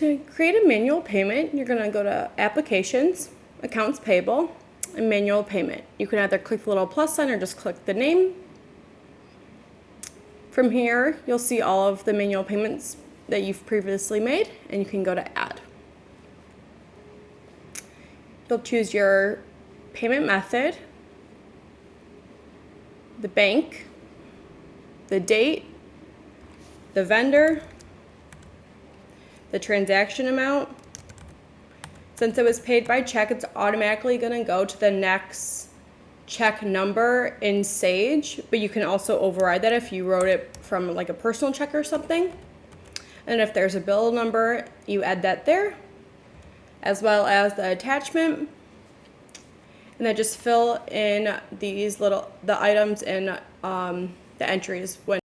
To create a manual payment, you're going to go to Applications, Accounts Payable, and Manual Payment. You can either click the little plus sign or just click the name. From here, you'll see all of the manual payments that you've previously made, and you can go to Add. You'll choose your payment method, the bank, the date, the vendor, the transaction amount. Since it was paid by check, it's automatically going to go to the next check number in Sage, but you can also override that if you wrote it from like a personal check or something. And if there's a bill number, you add that there, as well as the attachment. And then just fill in the items in the entries when